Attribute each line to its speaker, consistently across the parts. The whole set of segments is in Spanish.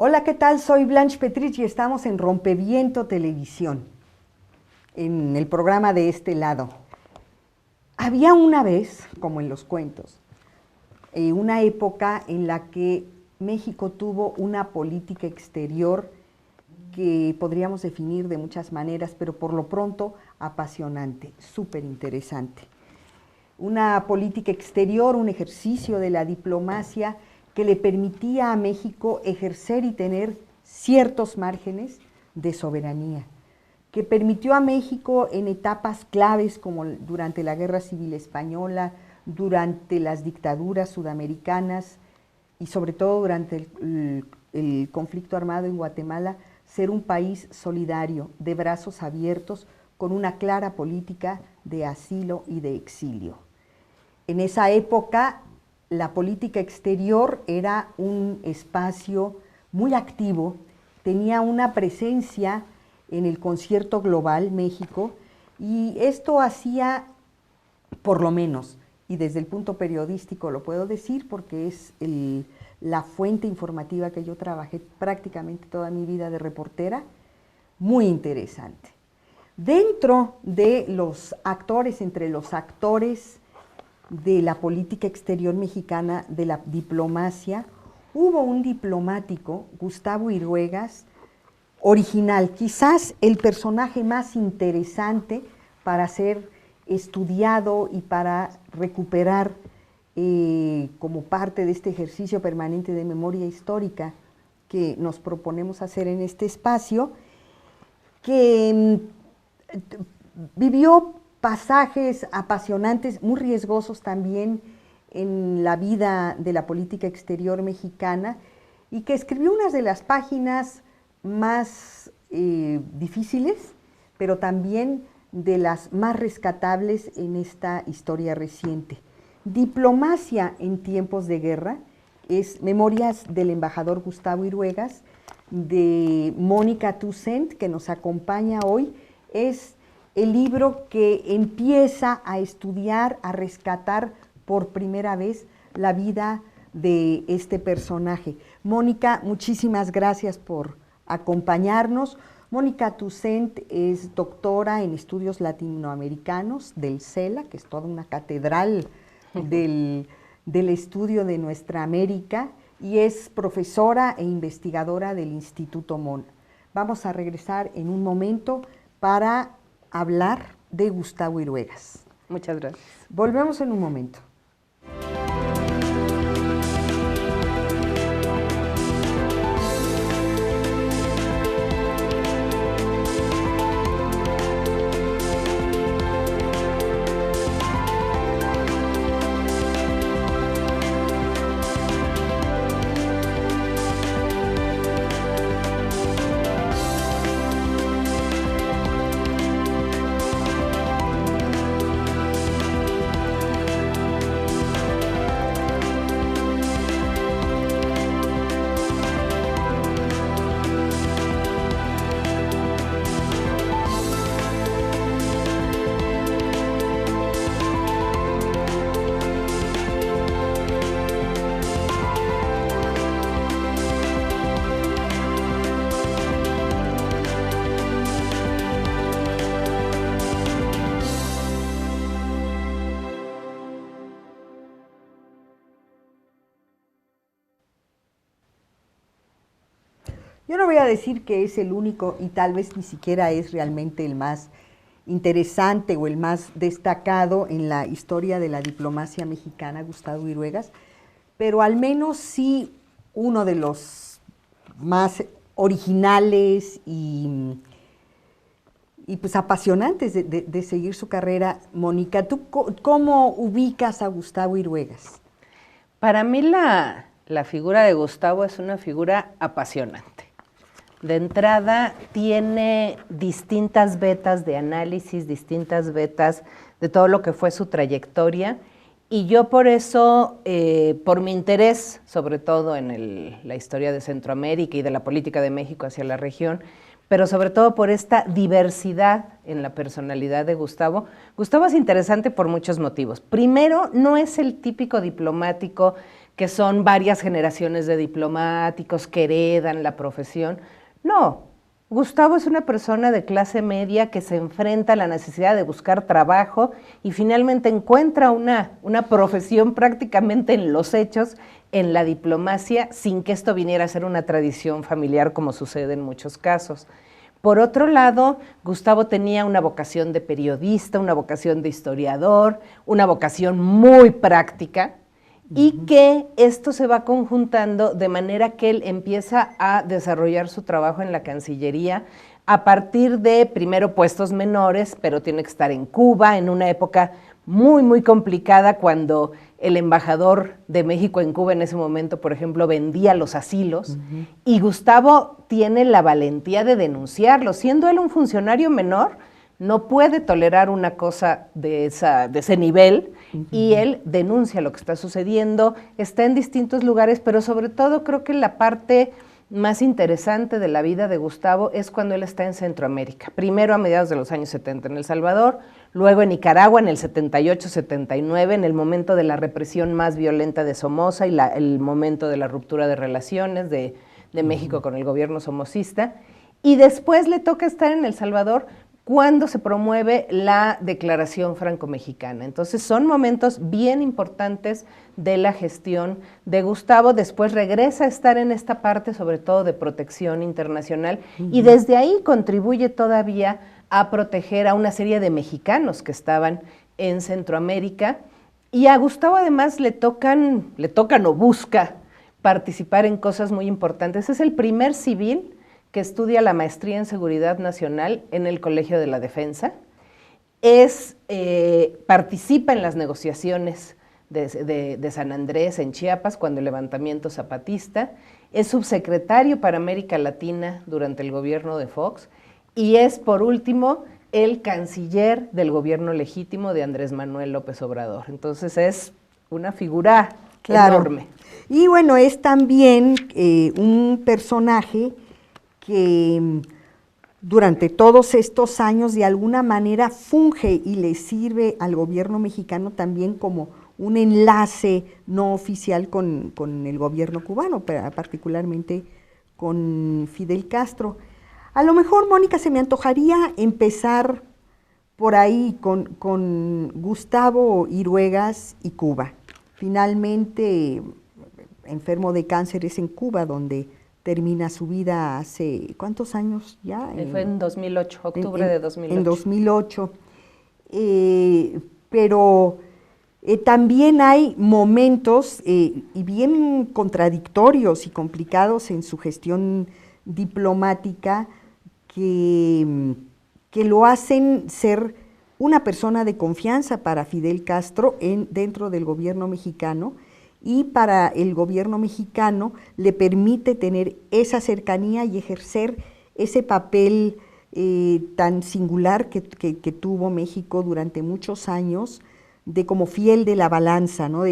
Speaker 1: Hola, ¿qué tal? Soy Blanche Petrich y estamos en Rompeviento Televisión, en el programa de este lado. Había una vez, como en los cuentos, una época en la que México tuvo una política exterior que podríamos definir de muchas maneras, pero por lo pronto apasionante, súper interesante. Una política exterior, un ejercicio de la diplomacia que le permitía a México ejercer y tener ciertos márgenes de soberanía, que permitió a México en etapas claves como durante la Guerra Civil Española, durante las dictaduras sudamericanas y sobre todo durante el conflicto armado en Guatemala, ser un país solidario, de brazos abiertos, con una clara política de asilo y de exilio. En esa época, la política exterior era un espacio muy activo, tenía una presencia en el concierto global México, y esto hacía, por lo menos, y desde el punto periodístico lo puedo decir porque es la fuente informativa que yo trabajé prácticamente toda mi vida de reportera, muy interesante. Dentro de los actores, entre los actores de la política exterior mexicana, de la diplomacia, hubo un diplomático, Gustavo Iruegas, original, quizás el personaje más interesante para ser estudiado y para recuperar como parte de este ejercicio permanente de memoria histórica que nos proponemos hacer en este espacio, que vivió pasajes apasionantes, muy riesgosos también en la vida de la política exterior mexicana, y que escribió unas de las páginas más difíciles, pero también de las más rescatables en esta historia reciente. Diplomacia en tiempos de guerra es Memorias del embajador Gustavo Iruegas, de Mónica Toussaint, que nos acompaña hoy. Es el libro que empieza a estudiar, a rescatar por primera vez la vida de este personaje. Mónica, muchísimas gracias por acompañarnos. Mónica Toussaint es doctora en estudios latinoamericanos del CELA, que es toda una catedral del estudio de nuestra América, y es profesora e investigadora del Instituto MON. Vamos a regresar en un momento para hablar de Gustavo Iruegas.
Speaker 2: Muchas gracias.
Speaker 1: Volvemos en un momento. Yo no voy a decir que es el único, y tal vez ni siquiera es realmente el más interesante o el más destacado en la historia de la diplomacia mexicana, Gustavo Iruegas, pero al menos sí uno de los más originales y pues apasionantes de seguir su carrera. Mónica, ¿tú cómo ubicas a Gustavo Iruegas?
Speaker 2: Para mí la figura de Gustavo es una figura apasionante. De entrada, tiene distintas vetas de análisis, distintas vetas de todo lo que fue su trayectoria, y yo por eso, por mi interés, sobre todo en la historia de Centroamérica y de la política de México hacia la región, pero sobre todo por esta diversidad en la personalidad de Gustavo. Gustavo es interesante por muchos motivos. Primero, no es el típico diplomático que son varias generaciones de diplomáticos que heredan la profesión. No, Gustavo es una persona de clase media que se enfrenta a la necesidad de buscar trabajo y finalmente encuentra una profesión prácticamente en los hechos, en la diplomacia, sin que esto viniera a ser una tradición familiar como sucede en muchos casos. Por otro lado, Gustavo tenía una vocación de periodista, una vocación de historiador, una vocación muy práctica, y que esto se va conjuntando de manera que él empieza a desarrollar su trabajo en la Cancillería a partir de, primero, puestos menores, pero tiene que estar en Cuba, en una época muy, muy complicada, cuando el embajador de México en Cuba en ese momento, por ejemplo, vendía los asilos, y Gustavo tiene la valentía de denunciarlo. Siendo él un funcionario menor, no puede tolerar una cosa de ese nivel, y él denuncia lo que está sucediendo, está en distintos lugares, pero sobre todo creo que la parte más interesante de la vida de Gustavo es cuando él está en Centroamérica. Primero a mediados de los años 70 en El Salvador, luego en Nicaragua en el 78-79, en el momento de la represión más violenta de Somoza y el momento de la ruptura de relaciones de México con el gobierno somocista, y después le toca estar en El Salvador cuando se promueve la Declaración Franco-Mexicana. Entonces son momentos bien importantes de la gestión de Gustavo. Después regresa a estar en esta parte, sobre todo de protección internacional, y desde ahí contribuye todavía a proteger a una serie de mexicanos que estaban en Centroamérica. Y a Gustavo además le tocan o busca participar en cosas muy importantes. Es el primer civil que estudia la maestría en Seguridad Nacional en el Colegio de la Defensa, participa en las negociaciones de San Andrés en Chiapas cuando el levantamiento zapatista, es subsecretario para América Latina durante el gobierno de Fox y es, por último, el canciller del gobierno legítimo de Andrés Manuel López Obrador. Entonces es una figura enorme.
Speaker 1: Y bueno, es también un personaje que durante todos estos años de alguna manera funge y le sirve al gobierno mexicano también como un enlace no oficial con el gobierno cubano, particularmente con Fidel Castro. A lo mejor, Mónica, se me antojaría empezar por ahí con Gustavo Iruegas y Cuba. Finalmente, enfermo de cáncer, es en Cuba donde termina su vida hace, ¿cuántos años ya?
Speaker 2: Fue en 2008, octubre de 2008.
Speaker 1: En 2008. Pero también hay momentos y bien contradictorios y complicados en su gestión diplomática que lo hacen ser una persona de confianza para Fidel Castro dentro del gobierno mexicano, y para el gobierno mexicano le permite tener esa cercanía y ejercer ese papel tan singular que tuvo México durante muchos años, de como fiel de la balanza, ¿no?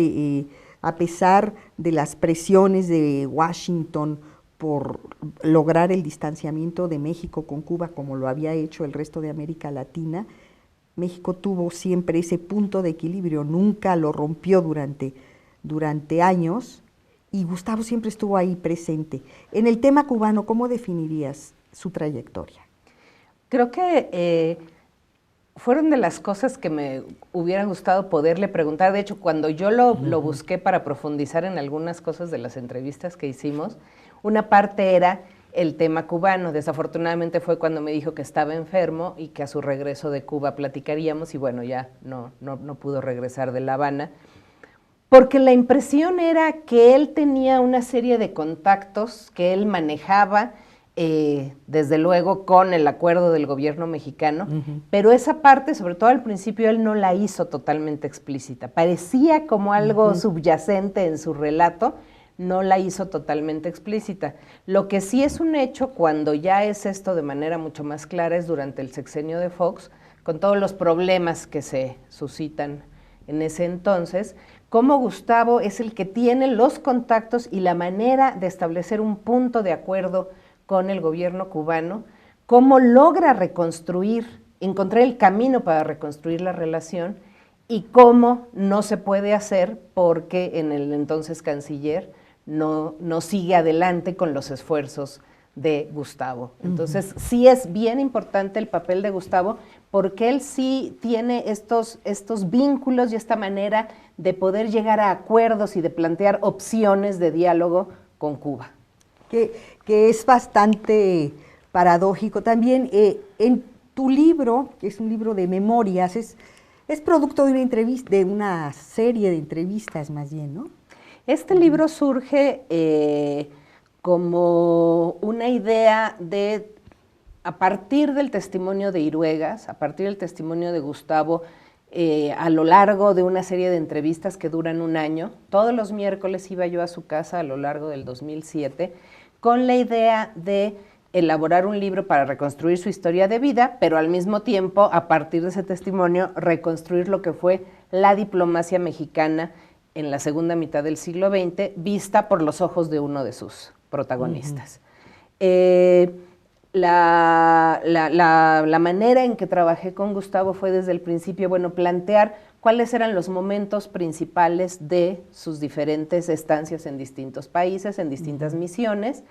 Speaker 1: A pesar de las presiones de Washington por lograr el distanciamiento de México con Cuba, como lo había hecho el resto de América Latina, México tuvo siempre ese punto de equilibrio, nunca lo rompió durante años, y Gustavo siempre estuvo ahí presente. En el tema cubano, ¿cómo definirías su trayectoria?
Speaker 2: Creo que fueron de las cosas que me hubieran gustado poderle preguntar. De hecho, cuando yo lo busqué para profundizar en algunas cosas de las entrevistas que hicimos, una parte era el tema cubano. Desafortunadamente fue cuando me dijo que estaba enfermo y que a su regreso de Cuba platicaríamos, y bueno, ya no pudo regresar de La Habana, porque la impresión era que él tenía una serie de contactos que él manejaba, desde luego con el acuerdo del gobierno mexicano, pero esa parte, sobre todo al principio, él no la hizo totalmente explícita. Parecía como algo subyacente en su relato, no la hizo totalmente explícita. Lo que sí es un hecho, cuando ya es esto de manera mucho más clara, es durante el sexenio de Fox, con todos los problemas que se suscitan en ese entonces, cómo Gustavo es el que tiene los contactos y la manera de establecer un punto de acuerdo con el gobierno cubano, cómo logra encontrar el camino para reconstruir la relación, y cómo no se puede hacer porque en el entonces canciller no sigue adelante con los esfuerzos de Gustavo. Entonces, sí es bien importante el papel de Gustavo porque él sí tiene estos vínculos y esta manera de poder llegar a acuerdos y de plantear opciones de diálogo con Cuba.
Speaker 1: Que es bastante paradójico. También en tu libro, que es un libro de memorias, es producto de una entrevista, de una serie de entrevistas más bien, ¿no?
Speaker 2: Este libro surge como una idea de, a partir del testimonio de Iruegas, a partir del testimonio de Gustavo, a lo largo de una serie de entrevistas que duran un año. Todos los miércoles iba yo a su casa a lo largo del 2007 con la idea de elaborar un libro para reconstruir su historia de vida, pero al mismo tiempo, a partir de ese testimonio, reconstruir lo que fue la diplomacia mexicana en la segunda mitad del siglo XX, vista por los ojos de uno de sus protagonistas. La manera en que trabajé con Gustavo fue desde el principio, plantear cuáles eran los momentos principales de sus diferentes estancias en distintos países, en distintas misiones.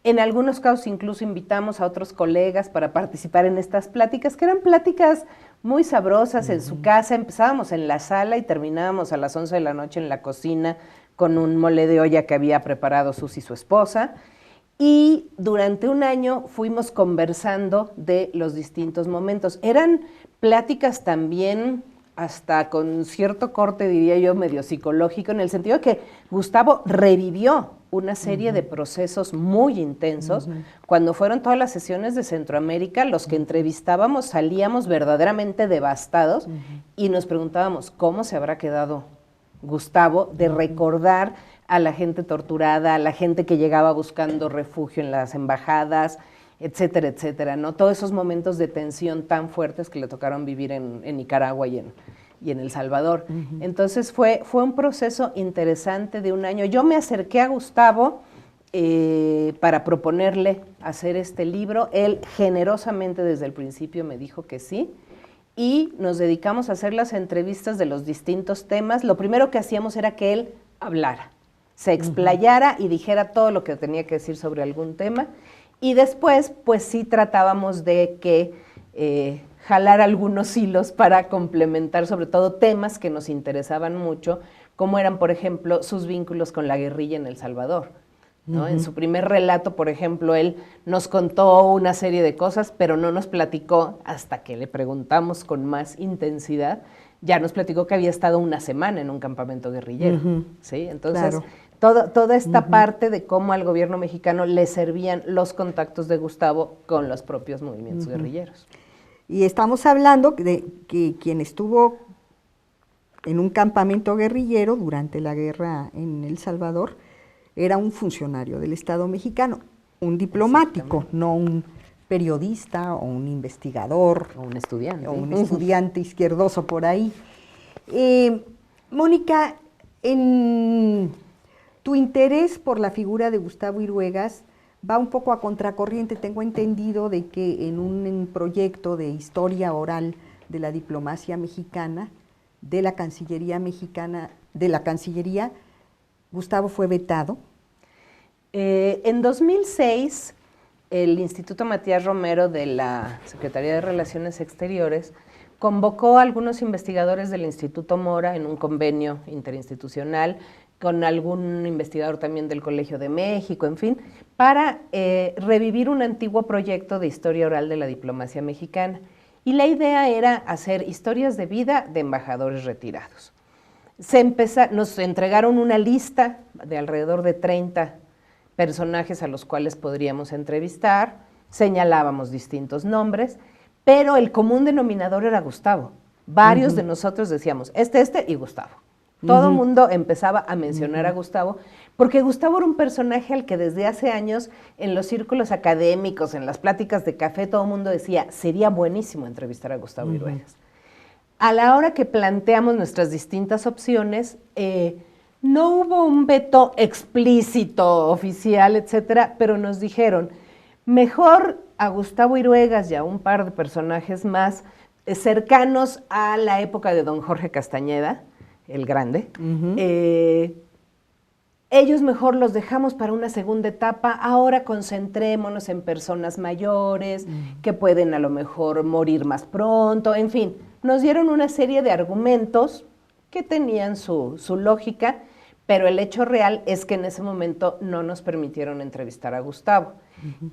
Speaker 2: En algunos casos incluso invitamos a otros colegas para participar en estas pláticas, que eran pláticas muy sabrosas en su casa. Empezábamos en la sala y terminábamos a las 11 de la noche en la cocina con un mole de olla que había preparado Susi, su esposa. Y durante un año fuimos conversando de los distintos momentos. Eran pláticas también hasta con cierto corte, diría yo, medio psicológico, en el sentido de que Gustavo revivió una serie de procesos muy intensos. Cuando fueron todas las sesiones de Centroamérica, los que entrevistábamos salíamos verdaderamente devastados y nos preguntábamos cómo se habrá quedado Gustavo de recordar a la gente torturada, a la gente que llegaba buscando refugio en las embajadas, etcétera, etcétera, ¿no? Todos esos momentos de tensión tan fuertes que le tocaron vivir en Nicaragua y en El Salvador. Entonces fue un proceso interesante de un año. Yo me acerqué a Gustavo para proponerle hacer este libro. Él generosamente desde el principio me dijo que sí, y nos dedicamos a hacer las entrevistas de los distintos temas. Lo primero que hacíamos era que él hablara, se explayara y dijera todo lo que tenía que decir sobre algún tema, y después pues sí tratábamos de que jalar algunos hilos para complementar sobre todo temas que nos interesaban mucho, como eran por ejemplo sus vínculos con la guerrilla en El Salvador, ¿no? En su primer relato, por ejemplo, él nos contó una serie de cosas, pero no nos platicó, hasta que le preguntamos con más intensidad, ya nos platicó que había estado una semana en un campamento guerrillero, ¿sí? Entonces, claro, toda esta parte de cómo al gobierno mexicano le servían los contactos de Gustavo con los propios movimientos guerrilleros.
Speaker 1: Y estamos hablando de que quien estuvo en un campamento guerrillero durante la guerra en El Salvador era un funcionario del Estado mexicano, un diplomático, no un periodista o un investigador.
Speaker 2: O un estudiante.
Speaker 1: O un estudiante izquierdoso por ahí. Mónica, en tu interés por la figura de Gustavo Iruegas va un poco a contracorriente. Tengo entendido de que en un proyecto de historia oral de la diplomacia mexicana, de la Cancillería mexicana, Gustavo fue vetado.
Speaker 2: En 2006, el Instituto Matías Romero de la Secretaría de Relaciones Exteriores convocó a algunos investigadores del Instituto Mora en un convenio interinstitucional con algún investigador también del Colegio de México, en fin, para revivir un antiguo proyecto de historia oral de la diplomacia mexicana. Y la idea era hacer historias de vida de embajadores retirados. Nos entregaron una lista de alrededor de 30 personajes a los cuales podríamos entrevistar, señalábamos distintos nombres, pero el común denominador era Gustavo. Varios de nosotros decíamos, este y Gustavo. Todo el mundo empezaba a mencionar a Gustavo, porque Gustavo era un personaje al que desde hace años en los círculos académicos, en las pláticas de café, todo el mundo decía, sería buenísimo entrevistar a Gustavo Iruegas. A la hora que planteamos nuestras distintas opciones, no hubo un veto explícito, oficial, etcétera, pero nos dijeron, mejor a Gustavo Iruegas y a un par de personajes más cercanos a la época de don Jorge Castañeda, el Grande. Ellos mejor los dejamos para una segunda etapa, ahora concentrémonos en personas mayores, que pueden a lo mejor morir más pronto, en fin, nos dieron una serie de argumentos que tenían su lógica, pero el hecho real es que en ese momento no nos permitieron entrevistar a Gustavo.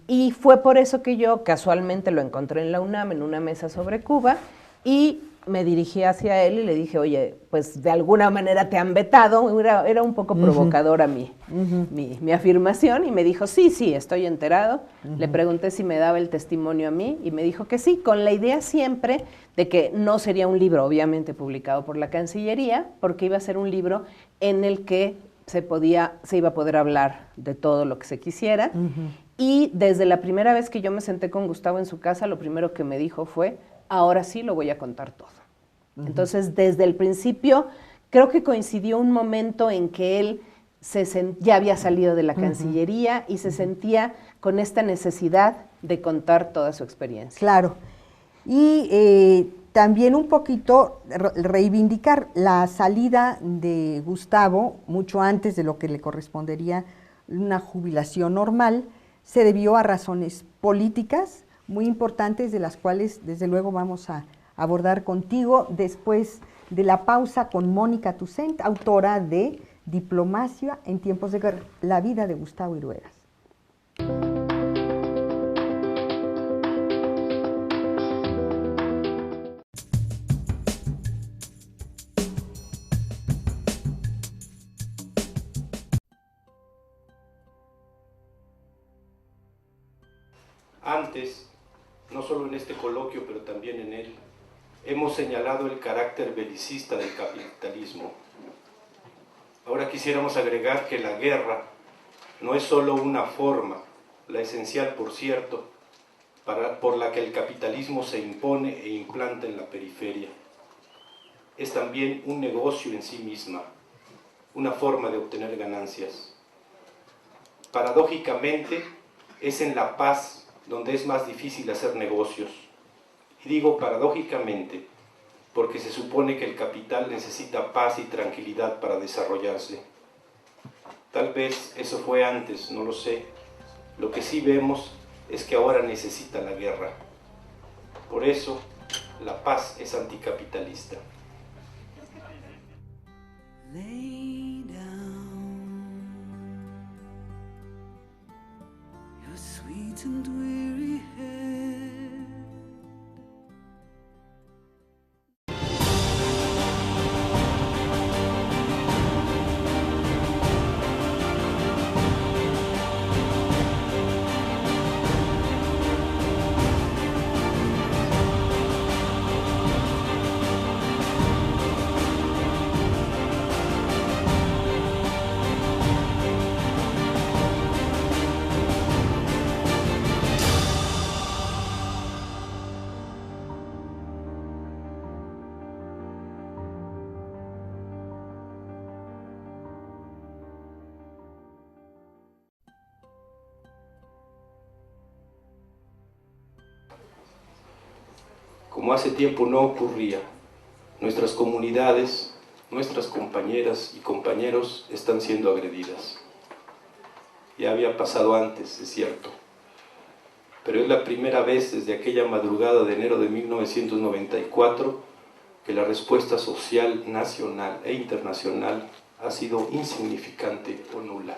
Speaker 2: Y fue por eso que yo casualmente lo encontré en la UNAM, en una mesa sobre Cuba, y me dirigí hacia él y le dije, oye, pues de alguna manera te han vetado, era un poco provocadora mi afirmación, y me dijo, sí, estoy enterado. Le pregunté si me daba el testimonio a mí, y me dijo que sí, con la idea siempre de que no sería un libro, obviamente, publicado por la Cancillería, porque iba a ser un libro en el que se iba a poder hablar de todo lo que se quisiera. Y desde la primera vez que yo me senté con Gustavo en su casa, lo primero que me dijo fue, ahora sí lo voy a contar todo. Entonces, desde el principio, creo que coincidió un momento en que él ya había salido de la Cancillería y se sentía con esta necesidad de contar toda su experiencia.
Speaker 1: Claro. Y también un poquito reivindicar la salida de Gustavo, mucho antes de lo que le correspondería una jubilación normal, se debió a razones políticas muy importantes, de las cuales desde luego vamos a abordar contigo después de la pausa con Mónica Toussaint, autora de Diplomacia en tiempos de guerra, la vida de Gustavo Iruegas.
Speaker 3: Antes, no solo en este coloquio, pero también en él, hemos señalado el carácter belicista del capitalismo. Ahora quisiéramos agregar que la guerra no es solo una forma, la esencial, por cierto, por la que el capitalismo se impone e implanta en la periferia. Es también un negocio en sí misma, una forma de obtener ganancias. Paradójicamente, es en la paz donde es más difícil hacer negocios. Y digo paradójicamente, porque se supone que el capital necesita paz y tranquilidad para desarrollarse. Tal vez eso fue antes, no lo sé. Lo que sí vemos es que ahora necesita la guerra. Por eso, la paz es anticapitalista. Lay down your sweet and weary head. Como hace tiempo no ocurría, nuestras comunidades, nuestras compañeras y compañeros están siendo agredidas. Ya había pasado antes, es cierto, pero es la primera vez desde aquella madrugada de enero de 1994 que la respuesta social nacional e internacional ha sido insignificante o nula.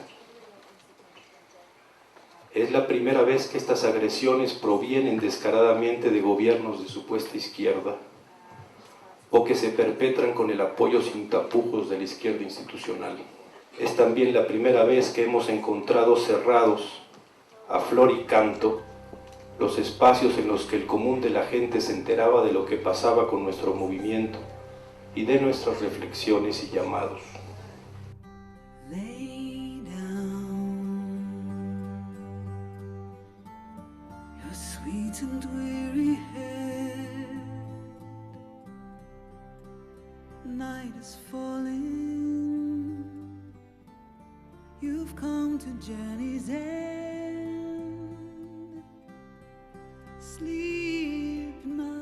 Speaker 3: Es la primera vez que estas agresiones provienen descaradamente de gobiernos de supuesta izquierda o que se perpetran con el apoyo sin tapujos de la izquierda institucional. Es también la primera vez que hemos encontrado cerrados, a flor y canto, los espacios en los que el común de la gente se enteraba de lo que pasaba con nuestro movimiento y de nuestras reflexiones y llamados. And weary head, night is falling, you've come to journey's end, sleep now,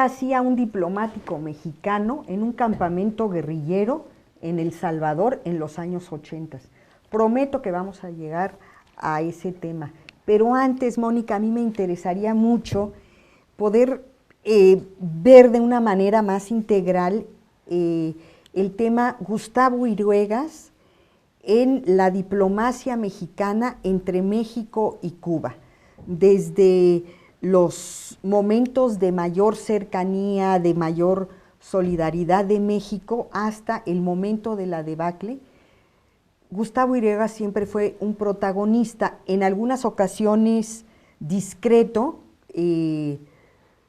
Speaker 1: hacía un diplomático mexicano en un campamento guerrillero en El Salvador en los años 80? Prometo que vamos a llegar a ese tema. Pero antes, Mónica, a mí me interesaría mucho poder ver de una manera más integral el tema Gustavo Iruegas en la diplomacia mexicana entre México y Cuba, desde los momentos de mayor cercanía, de mayor solidaridad de México, hasta el momento de la debacle. Gustavo Iruegas siempre fue un protagonista, en algunas ocasiones discreto,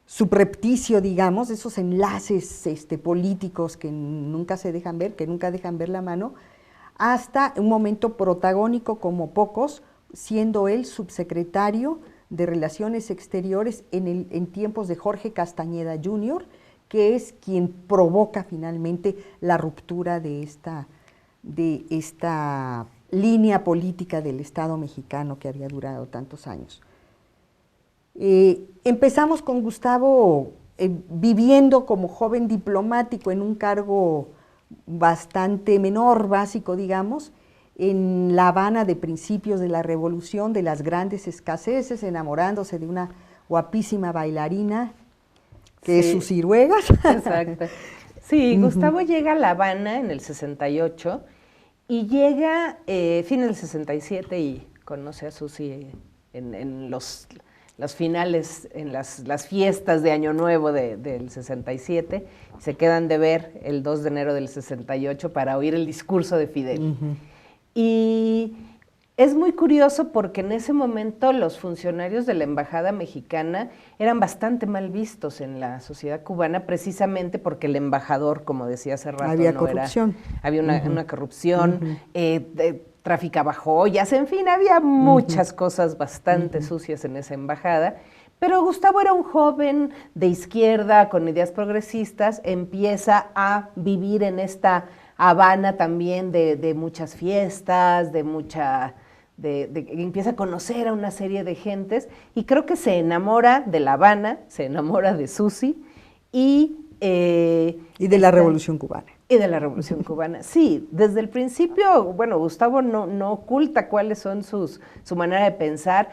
Speaker 1: subrepticio, digamos, esos enlaces políticos que nunca se dejan ver, que nunca dejan ver la mano, hasta un momento protagónico como pocos, siendo él subsecretario de Relaciones Exteriores en tiempos de Jorge Castañeda Jr., que es quien provoca finalmente la ruptura de esta línea política del Estado mexicano que había durado tantos años. Empezamos con Gustavo viviendo como joven diplomático en un cargo bastante menor, básico, digamos, en La Habana de principios de la Revolución, de las grandes escaseces, enamorándose de una guapísima bailarina que es Susi Iruegas.
Speaker 2: Exacto. Sí, Gustavo llega a La Habana en el 68 y llega fin del 67 y conoce a Susi en los finales, en las fiestas de Año Nuevo del 67, se quedan de ver el 2 de enero del 68 para oír el discurso de Fidel. Y es muy curioso porque en ese momento los funcionarios de la embajada mexicana eran bastante mal vistos en la sociedad cubana, precisamente porque el embajador, como decía hace rato,
Speaker 1: había corrupción.
Speaker 2: Había una corrupción, traficaba joyas, en fin, había muchas cosas bastante sucias en esa embajada. Pero Gustavo era un joven de izquierda, con ideas progresistas, empieza a vivir en esta Habana también de muchas fiestas, empieza a conocer a una serie de gentes y creo que se enamora de La Habana, se enamora de Susi y
Speaker 1: de la Revolución Cubana.
Speaker 2: Y de la Revolución Cubana, sí. Desde el principio, bueno, Gustavo no oculta cuáles son su manera de pensar.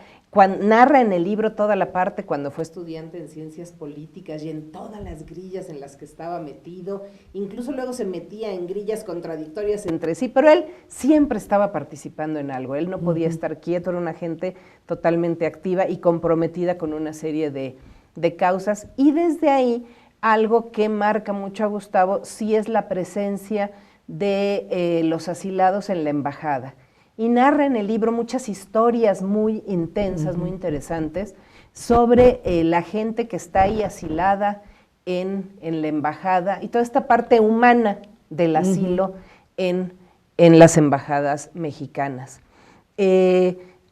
Speaker 2: Narra en el libro toda la parte cuando fue estudiante en ciencias políticas y en todas las grillas en las que estaba metido, incluso luego se metía en grillas contradictorias entre sí, pero él siempre estaba participando en algo, él no podía estar quieto, era una gente totalmente activa y comprometida con una serie de causas, y desde ahí algo que marca mucho a Gustavo sí es la presencia de los asilados en la embajada. Y narra en el libro muchas historias muy intensas, muy interesantes, sobre la gente que está ahí asilada en la embajada y toda esta parte humana del asilo en las embajadas mexicanas.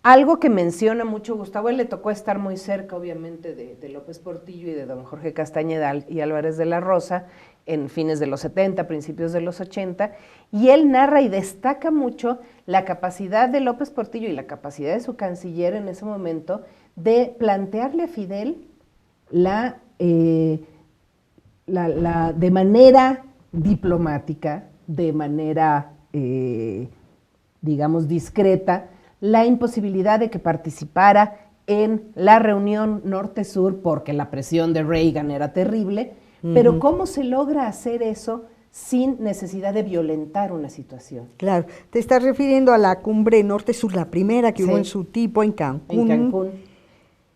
Speaker 2: Algo que menciona mucho Gustavo, él le tocó estar muy cerca, obviamente, de López Portillo y de don Jorge Castañeda y Álvarez de la Rosa, en fines de los 70, principios de los 80, y él narra y destaca mucho la capacidad de López Portillo y la capacidad de su canciller en ese momento de plantearle a Fidel de manera diplomática, de manera, digamos, discreta, la imposibilidad de que participara en la reunión norte-sur porque la presión de Reagan era terrible, pero ¿cómo se logra hacer eso sin necesidad de violentar una situación?
Speaker 1: Claro, te estás refiriendo a la cumbre norte-sur, la primera que hubo en su tipo en Cancún.
Speaker 2: En Cancún.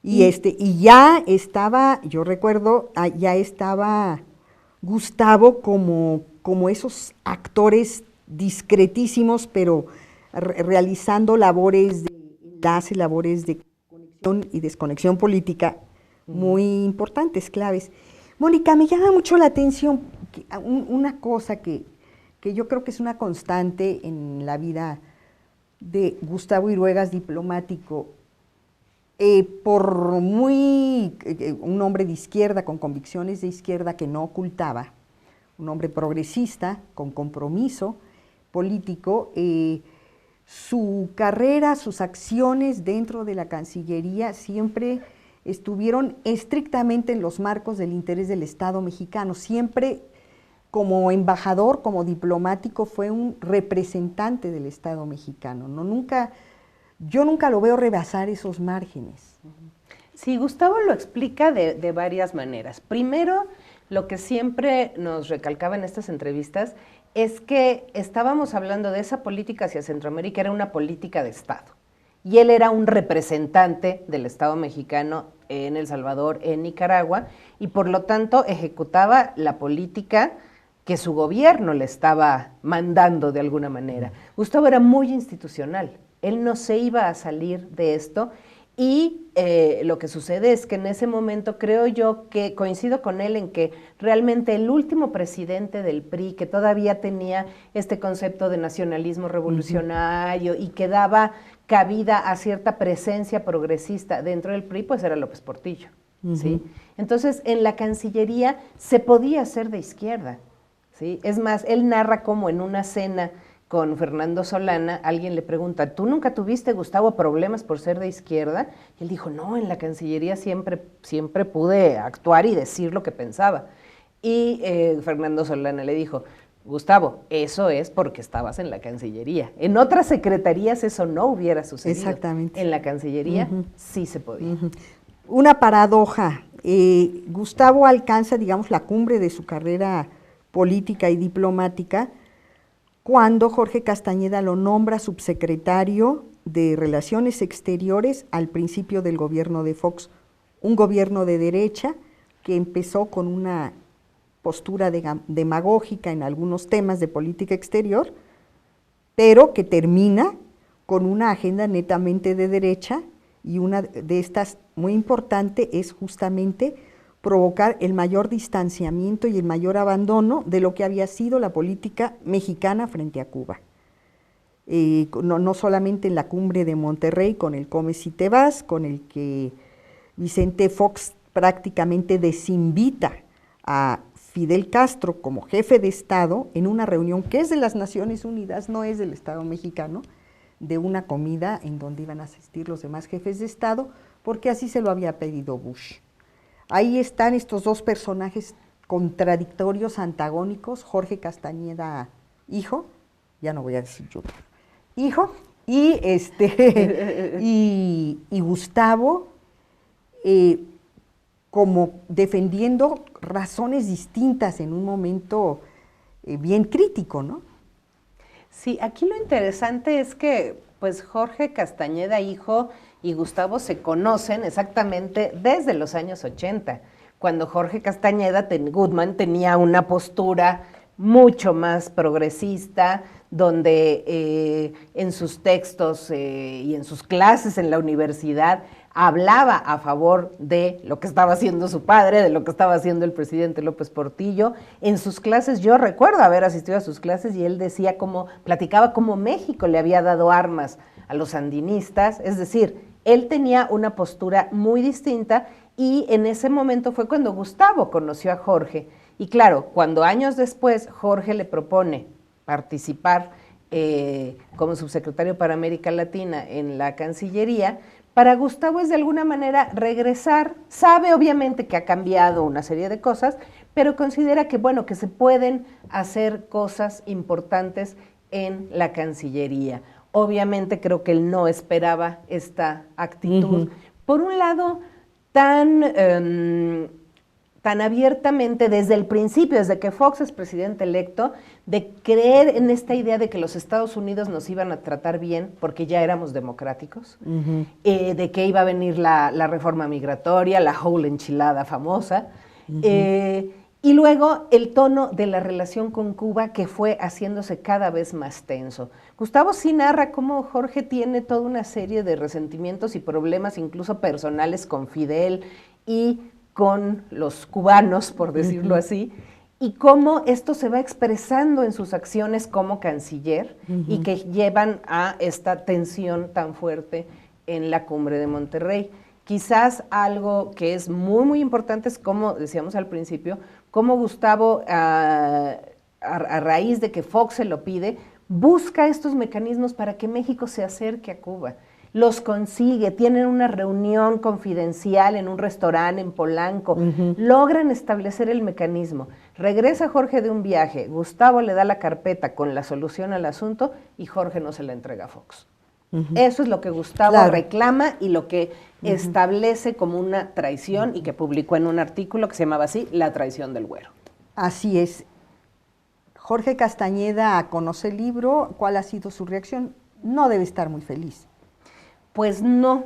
Speaker 1: Y ya estaba, yo recuerdo, ya estaba Gustavo como esos actores discretísimos, pero realizando labores de enlace, labores de conexión y desconexión política muy importantes, claves. Mónica, me llama mucho la atención una cosa que yo creo que es una constante en la vida de Gustavo Iruegas, diplomático, por un hombre de izquierda, con convicciones de izquierda que no ocultaba, un hombre progresista, con compromiso político, su carrera, sus acciones dentro de la Cancillería siempre estuvieron estrictamente en los marcos del interés del Estado mexicano. Siempre como embajador, como diplomático, fue un representante del Estado mexicano. Yo nunca lo veo rebasar esos márgenes.
Speaker 2: Sí, Gustavo lo explica de varias maneras. Primero, lo que siempre nos recalcaba en estas entrevistas es que estábamos hablando de esa política hacia Centroamérica, era una política de Estado. Y él era un representante del Estado mexicano en El Salvador, en Nicaragua, y por lo tanto ejecutaba la política que su gobierno le estaba mandando de alguna manera. Gustavo era muy institucional, él no se iba a salir de esto, y lo que sucede es que en ese momento creo yo que coincido con él en que realmente el último presidente del PRI, que todavía tenía este concepto de nacionalismo revolucionario y que daba cabida a cierta presencia progresista dentro del PRI, pues era López Portillo, ¿sí? Entonces, en la Cancillería se podía ser de izquierda, ¿sí? Es más, él narra cómo en una cena con Fernando Solana, alguien le pregunta, ¿tú nunca tuviste, Gustavo, problemas por ser de izquierda? Y él dijo, no, en la Cancillería siempre pude actuar y decir lo que pensaba. Y Fernando Solana le dijo, Gustavo, eso es porque estabas en la Cancillería. En otras secretarías eso no hubiera sucedido.
Speaker 1: Exactamente.
Speaker 2: En la Cancillería sí se podía.
Speaker 1: Una paradoja. Gustavo alcanza, digamos, la cumbre de su carrera política y diplomática cuando Jorge Castañeda lo nombra subsecretario de Relaciones Exteriores al principio del gobierno de Fox, un gobierno de derecha que empezó con una postura demagógica en algunos temas de política exterior, pero que termina con una agenda netamente de derecha, y una de estas muy importante es justamente provocar el mayor distanciamiento y el mayor abandono de lo que había sido la política mexicana frente a Cuba. No solamente en la cumbre de Monterrey con el Come si te vas, con el que Vicente Fox prácticamente desinvita a Fidel Castro como jefe de Estado en una reunión que es de las Naciones Unidas, no es del Estado mexicano, de una comida en donde iban a asistir los demás jefes de Estado, porque así se lo había pedido Bush. Ahí están estos dos personajes contradictorios, antagónicos, Jorge Castañeda, hijo, ya no voy a decir yo, hijo, y Gustavo, como defendiendo razones distintas en un momento bien crítico, ¿no?
Speaker 2: Sí, aquí lo interesante es que pues Jorge Castañeda, hijo, y Gustavo se conocen exactamente desde los años 80, cuando Jorge Castañeda Goodman tenía una postura mucho más progresista, donde en sus textos y en sus clases en la universidad hablaba a favor de lo que estaba haciendo su padre, de lo que estaba haciendo el presidente López Portillo. En sus clases, yo recuerdo haber asistido a sus clases y él decía platicaba cómo México le había dado armas a los sandinistas, es decir, él tenía una postura muy distinta, y en ese momento fue cuando Gustavo conoció a Jorge. Y claro, cuando años después Jorge le propone participar como subsecretario para América Latina en la Cancillería, para Gustavo es de alguna manera regresar, sabe obviamente que ha cambiado una serie de cosas, pero considera que bueno, que se pueden hacer cosas importantes en la Cancillería. Obviamente creo que él no esperaba esta actitud. Por un lado, tan abiertamente desde el principio, desde que Fox es presidente electo, de creer en esta idea de que los Estados Unidos nos iban a tratar bien porque ya éramos democráticos, de que iba a venir la reforma migratoria, la whole enchilada famosa, y luego el tono de la relación con Cuba, que fue haciéndose cada vez más tenso. Gustavo sí narra cómo Jorge tiene toda una serie de resentimientos y problemas, incluso personales, con Fidel y con los cubanos, por decirlo así, y cómo esto se va expresando en sus acciones como canciller y que llevan a esta tensión tan fuerte en la cumbre de Monterrey. Quizás algo que es muy, muy importante es, como decíamos al principio, cómo Gustavo, a raíz de que Fox se lo pide, busca estos mecanismos para que México se acerque a Cuba. los consigue, tienen una reunión confidencial en un restaurante en Polanco, logran establecer el mecanismo. Regresa Jorge de un viaje, Gustavo le da la carpeta con la solución al asunto y Jorge no se la entrega a Fox. Eso es lo que Gustavo reclama y lo que establece como una traición y que publicó en un artículo que se llamaba así, La traición del Güero.
Speaker 1: Así es. Jorge Castañeda conoce el libro, ¿cuál ha sido su reacción? No debe estar muy feliz.
Speaker 2: Pues no.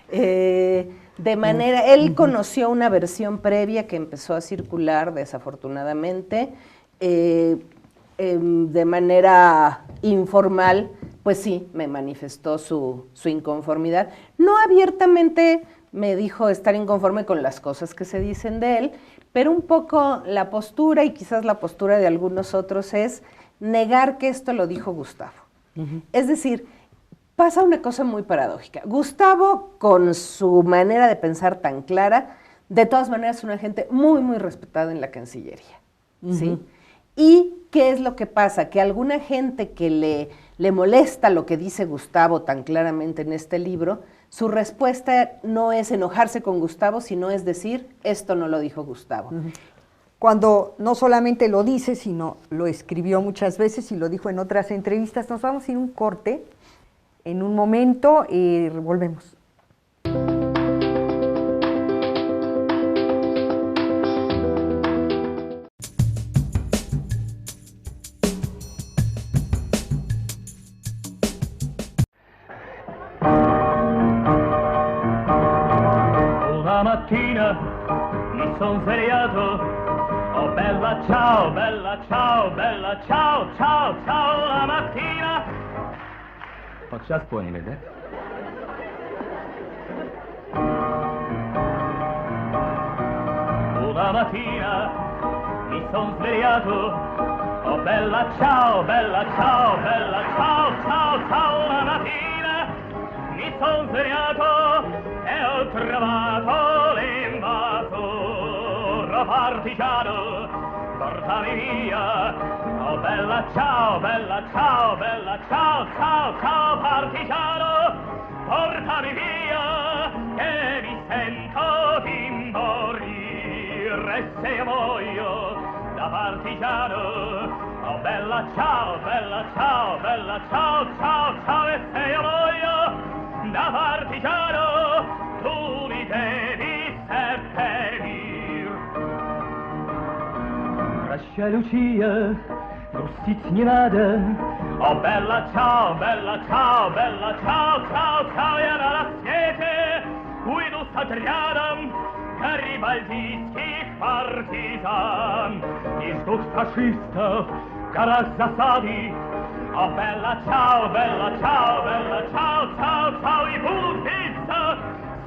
Speaker 2: De manera, él conoció una versión previa que empezó a circular desafortunadamente, de manera informal, pues sí, me manifestó su inconformidad. No abiertamente me dijo estar inconforme con las cosas que se dicen de él, pero un poco la postura, y quizás la postura de algunos otros, es negar que esto lo dijo Gustavo. Es decir, pasa una cosa muy paradójica. Gustavo, con su manera de pensar tan clara, de todas maneras es una gente muy, muy respetada en la Cancillería, ¿sí? ¿Y qué es lo que pasa? Que alguna gente que le molesta lo que dice Gustavo tan claramente en este libro, su respuesta no es enojarse con Gustavo, sino es decir, esto no lo dijo Gustavo.
Speaker 1: Cuando no solamente lo dice, sino lo escribió muchas veces y lo dijo en otras entrevistas. Nos vamos a ir un corte. En un momento volvemos.
Speaker 4: Una mattina mi son svegliato, oh bella ciao, ciao, ciao, ciao, la mattina. Podczas poniedziałek. Una mattina mi son svegliato, oh bella ciao, ciao, ciao, ciao, la mattina mi son svegliato e ho trovato l'invasore partigiano, portami via, oh bella ciao, ciao, ciao, ciao, partigiano, portami via, che mi sento di morire se muoio da partigiano, oh bella ciao, ciao, ciao, ciao, e se io muoio da partigiano, tu mi devi seppellir. Rascia Lucia, Rostic nie nada, oh bella ciao, ciao, ciao, ciao, ja na świecie ujdu z Adrianem, garibaldijskich partyzan i sztuk faszystów w garach zasadi. Oh bella ciao, ciao, ciao, ciao, i будут биться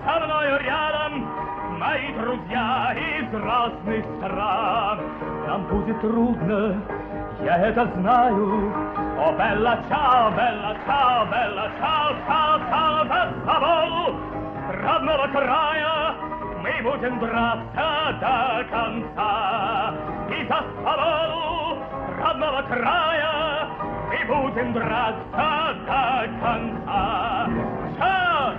Speaker 4: со мною рядом мои друзья из разных стран. Нам будет трудно, я это знаю. О bella ciao, ciao, ciao, ciao, за свободу родного края мы будем драться до конца. И за свободу родного края мы будем драться до конца. Час!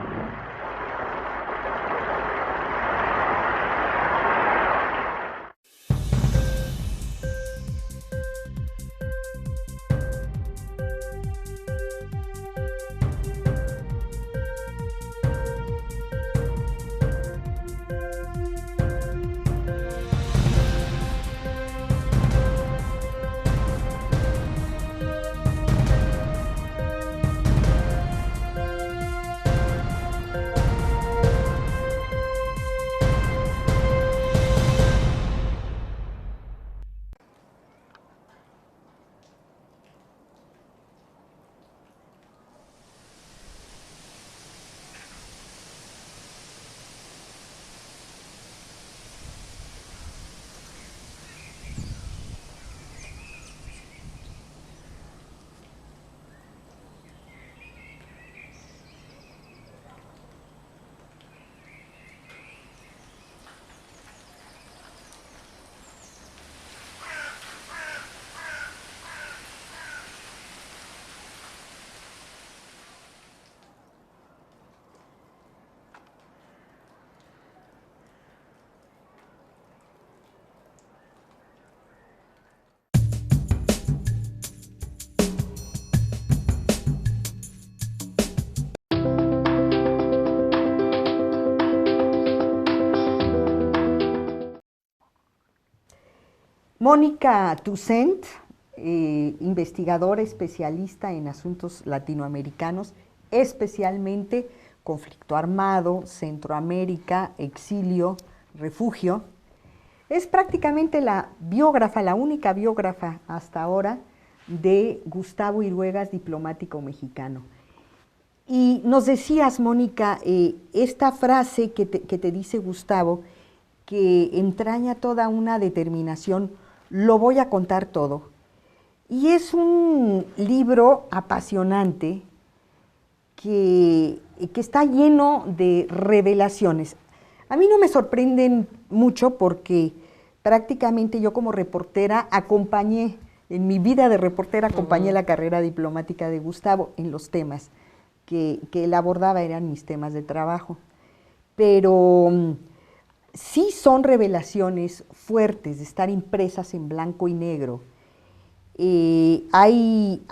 Speaker 1: Mónica Toussaint, investigadora especialista en asuntos latinoamericanos, especialmente conflicto armado, Centroamérica, exilio, refugio. Es prácticamente la biógrafa, la única biógrafa hasta ahora de Gustavo Iruegas, diplomático mexicano. Y nos decías, Mónica, esta frase que te dice Gustavo, que entraña toda una determinación, lo voy a contar todo. Y es un libro apasionante que está lleno de revelaciones. A mí no me sorprenden mucho porque prácticamente yo como reportera acompañé, en mi vida de reportera acompañé la carrera diplomática de Gustavo en los temas que él abordaba, eran mis temas de trabajo. Pero sí son revelaciones fuertes de estar impresas en blanco y negro. Hay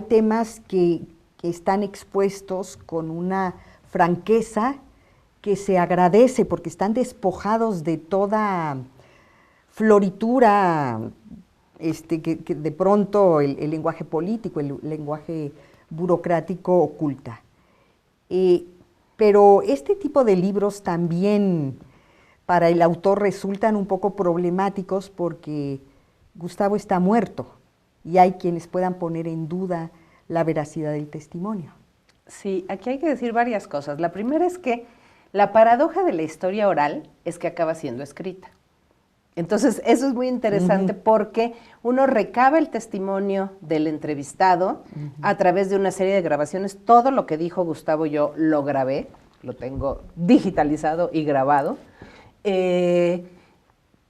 Speaker 1: temas que están expuestos con una franqueza que se agradece porque están despojados de toda floritura que de pronto el lenguaje político, el lenguaje burocrático oculta. Pero este tipo de libros también para el autor resultan un poco problemáticos porque Gustavo está muerto y hay quienes puedan poner en duda la veracidad del testimonio.
Speaker 2: Sí, aquí hay que decir varias cosas. La primera es que la paradoja de la historia oral es que acaba siendo escrita. Entonces, eso es muy interesante porque uno recaba el testimonio del entrevistado a través de una serie de grabaciones. Todo lo que dijo Gustavo yo lo grabé, lo tengo digitalizado y grabado.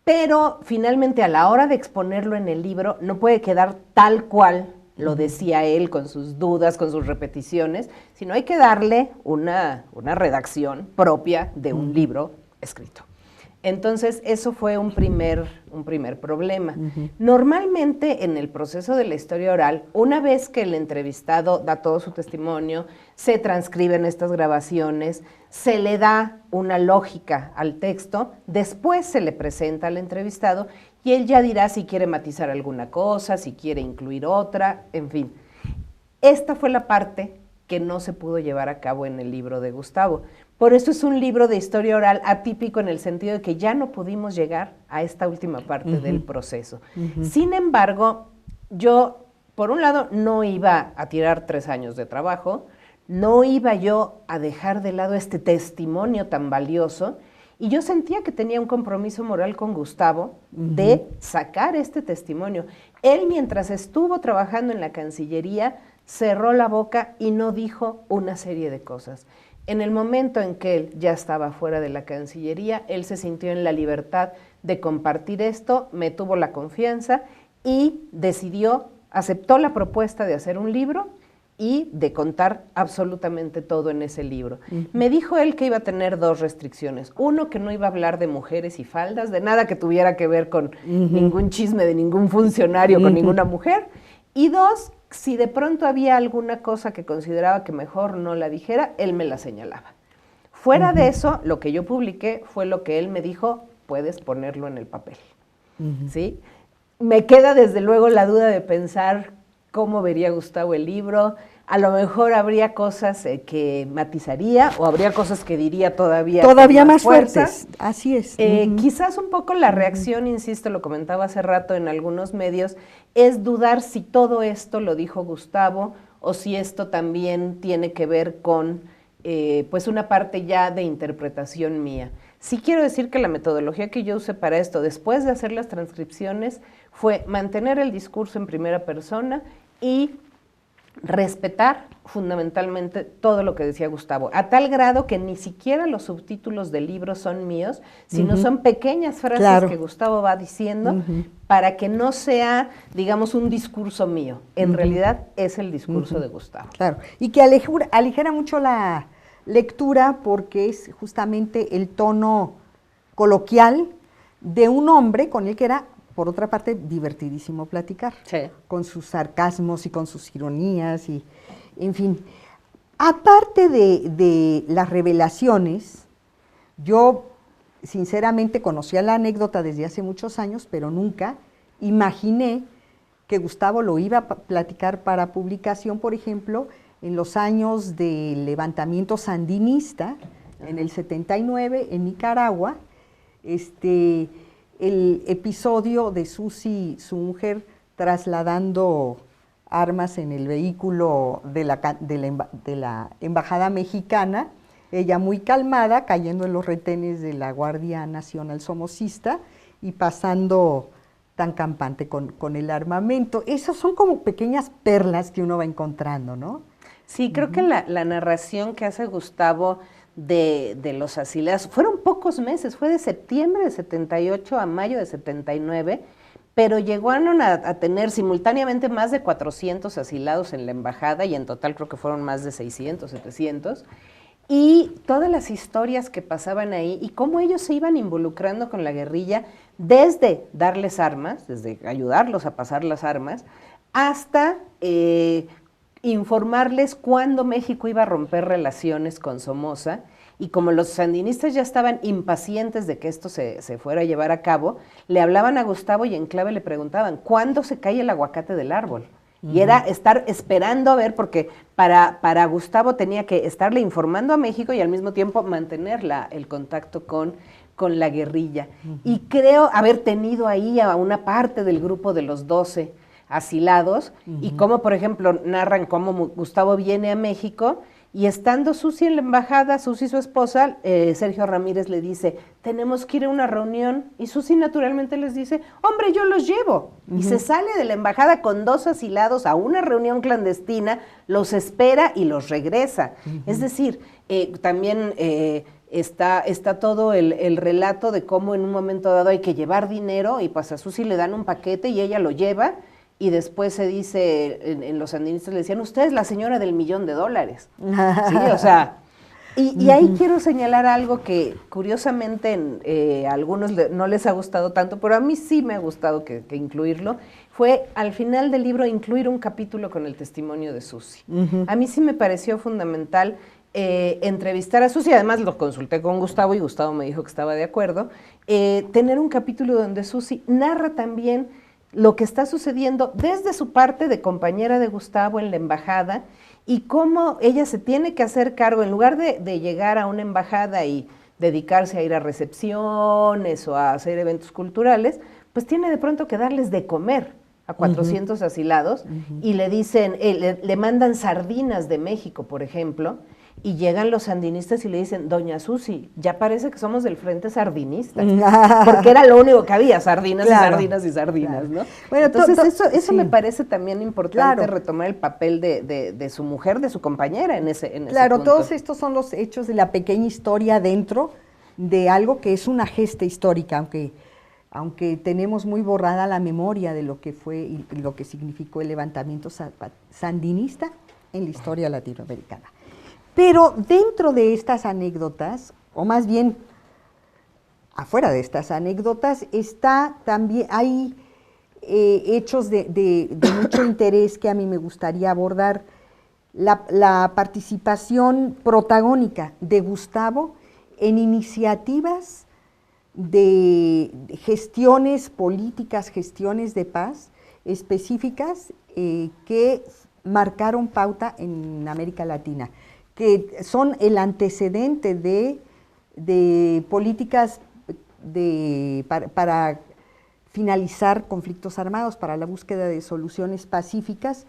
Speaker 2: Pero finalmente a la hora de exponerlo en el libro no puede quedar tal cual lo decía él, con sus dudas, con sus repeticiones, sino hay que darle una redacción propia de un libro escrito. Entonces, eso fue un primer problema. Normalmente, en el proceso de la historia oral, una vez que el entrevistado da todo su testimonio, se transcriben estas grabaciones, se le da una lógica al texto, después se le presenta al entrevistado y él ya dirá si quiere matizar alguna cosa, si quiere incluir otra, en fin. Esta fue la parte que no se pudo llevar a cabo en el libro de Gustavo. Por eso es un libro de historia oral atípico en el sentido de que ya no pudimos llegar a esta última parte del proceso. Sin embargo, yo, por un lado, no iba a tirar 3 años de trabajo, no iba yo a dejar de lado este testimonio tan valioso, y yo sentía que tenía un compromiso moral con Gustavo de sacar este testimonio. Él, mientras estuvo trabajando en la Cancillería, cerró la boca y no dijo una serie de cosas. En el momento en que él ya estaba fuera de la Cancillería, él se sintió en la libertad de compartir esto, me tuvo la confianza y aceptó la propuesta de hacer un libro y de contar absolutamente todo en ese libro. Me dijo él que iba a tener 2 restricciones. Uno, que no iba a hablar de mujeres y faldas, de nada que tuviera que ver con ningún chisme de ningún funcionario, con ninguna mujer. Y 2, si de pronto había alguna cosa que consideraba que mejor no la dijera, él me la señalaba. Fuera de eso, lo que yo publiqué fue lo que él me dijo, puedes ponerlo en el papel. ¿Sí? Me queda desde luego la duda de pensar cómo vería Gustavo el libro. A lo mejor habría cosas que matizaría o habría cosas que diría todavía
Speaker 1: más fuertes. Así es.
Speaker 2: Quizás un poco la reacción, insisto, lo comentaba hace rato en algunos medios, es dudar si todo esto lo dijo Gustavo o si esto también tiene que ver con pues una parte ya de interpretación mía. Sí quiero decir que la metodología que yo usé para esto, después de hacer las transcripciones, fue mantener el discurso en primera persona y respetar fundamentalmente todo lo que decía Gustavo, a tal grado que ni siquiera los subtítulos del libro son míos, sino son pequeñas frases que Gustavo va diciendo para que no sea, digamos, un discurso mío. En realidad es el discurso de Gustavo.
Speaker 1: Claro, y que aligera mucho la lectura porque es justamente el tono coloquial de un hombre con el que era, por otra parte, divertidísimo platicar, con sus sarcasmos y con sus ironías, y en fin. Aparte de las revelaciones, yo sinceramente conocía la anécdota desde hace muchos años, pero nunca imaginé que Gustavo lo iba a platicar para publicación, por ejemplo, en los años del levantamiento sandinista, en el 79, en Nicaragua, el episodio de Susi, su mujer, trasladando armas en el vehículo de la embajada mexicana, ella muy calmada, cayendo en los retenes de la Guardia Nacional Somocista y pasando tan campante con el armamento. Esas son como pequeñas perlas que uno va encontrando, ¿no?
Speaker 2: Sí, creo que la narración que hace Gustavo de los asilados, fueron pocos meses, fue de septiembre de 78 a mayo de 79, pero llegaron a tener simultáneamente más de 400 asilados en la embajada y en total creo que fueron más de 600, 700, y todas las historias que pasaban ahí y cómo ellos se iban involucrando con la guerrilla desde darles armas, desde ayudarlos a pasar las armas, hasta informarles cuándo México iba a romper relaciones con Somoza, y como los sandinistas ya estaban impacientes de que esto se fuera a llevar a cabo, le hablaban a Gustavo y en clave le preguntaban, ¿cuándo se cae el aguacate del árbol? Y era estar esperando a ver, porque para Gustavo tenía que estarle informando a México y al mismo tiempo mantener el contacto con la guerrilla. Y creo haber tenido ahí a una parte del grupo de los 12 asilados, y cómo, por ejemplo, narran cómo Gustavo viene a México, y estando Susi en la embajada, Susi y su esposa, Sergio Ramírez le dice, tenemos que ir a una reunión, y Susi naturalmente les dice, hombre, yo los llevo, y se sale de la embajada con 2 asilados a una reunión clandestina, los espera y los regresa. Es decir, también está todo el relato de cómo en un momento dado hay que llevar dinero, y pues a Susi le dan un paquete y ella lo lleva, y después se dice, en los sandinistas le decían, usted es la señora del $1,000,000. Sí, o sea, y ahí quiero señalar algo que curiosamente a algunos no les ha gustado tanto, pero a mí sí me ha gustado que incluirlo, fue al final del libro incluir un capítulo con el testimonio de Susi. A mí sí me pareció fundamental entrevistar a Susi, además lo consulté con Gustavo y Gustavo me dijo que estaba de acuerdo, tener un capítulo donde Susi narra también lo que está sucediendo desde su parte de compañera de Gustavo en la embajada y cómo ella se tiene que hacer cargo, en lugar de llegar a una embajada y dedicarse a ir a recepciones o a hacer eventos culturales, pues tiene de pronto que darles de comer a 400 asilados y le dicen, le mandan sardinas de México, por ejemplo, y llegan los sandinistas y le dicen, doña Susi, ya parece que somos del Frente Sardinista, porque era lo único que había, sardinas y sardinas y sardinas, ¿no? Bueno, entonces eso me parece también importante, retomar el papel de su mujer, de su compañera en ese punto.
Speaker 1: Todos estos son los hechos de la pequeña historia dentro de algo que es una gesta histórica, aunque tenemos muy borrada la memoria de lo que fue y lo que significó el levantamiento sandinista en la historia latinoamericana. Pero dentro de estas anécdotas, o más bien afuera de estas anécdotas, hay hechos de mucho interés que a mí me gustaría abordar. La participación protagónica de Gustavo en iniciativas de gestiones políticas, gestiones de paz específicas que marcaron pauta en América Latina, que son el antecedente de políticas para finalizar conflictos armados, para la búsqueda de soluciones pacíficas,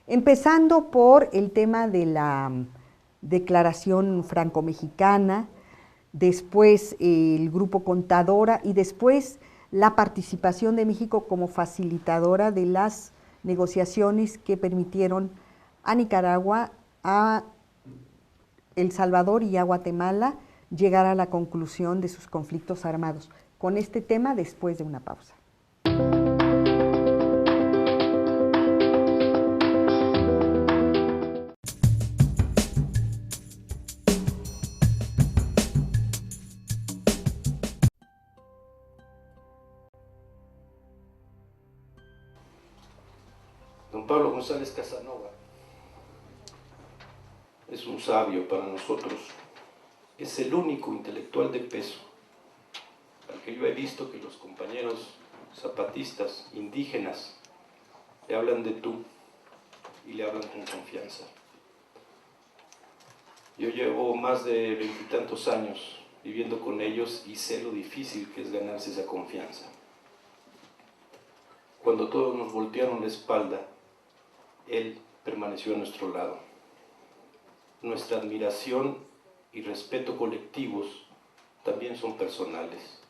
Speaker 1: empezando por el tema de la Declaración Franco-Mexicana, después el Grupo Contadora y después la participación de México como facilitadora de las negociaciones que permitieron a Nicaragua, a El Salvador y a Guatemala llegar a la conclusión de sus conflictos armados. Con este tema después de una pausa.
Speaker 3: Don Pablo González Casanova es un sabio para nosotros, es el único intelectual de peso al que yo he visto que los compañeros zapatistas, indígenas, le hablan de tú y le hablan con confianza. Yo llevo más de 20 y tantos años viviendo con ellos y sé lo difícil que es ganarse esa confianza. Cuando todos nos voltearon la espalda, él permaneció a nuestro lado. Nuestra admiración y respeto colectivos también son personales.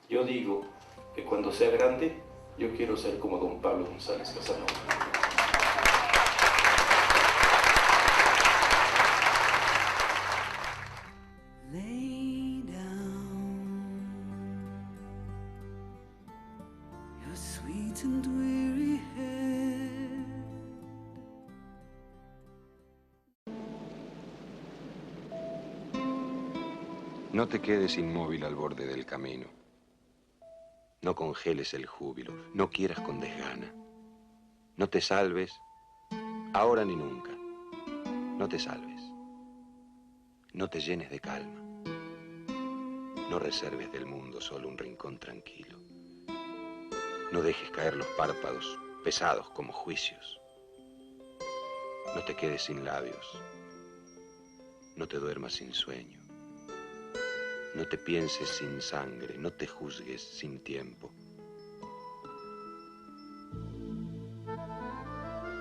Speaker 3: Yo digo que cuando sea grande, yo quiero ser como don Pablo González Casanova.
Speaker 5: Lay down your sweet and weary head.
Speaker 6: No te quedes inmóvil al borde del camino. No congeles el júbilo, no quieras con desgana. No te salves, ahora ni nunca. No te salves. No te llenes de calma. No reserves del mundo solo un rincón tranquilo. No dejes caer los párpados, pesados como juicios. No te quedes sin labios. No te duermas sin sueño. No te pienses sin sangre, no te juzgues sin tiempo.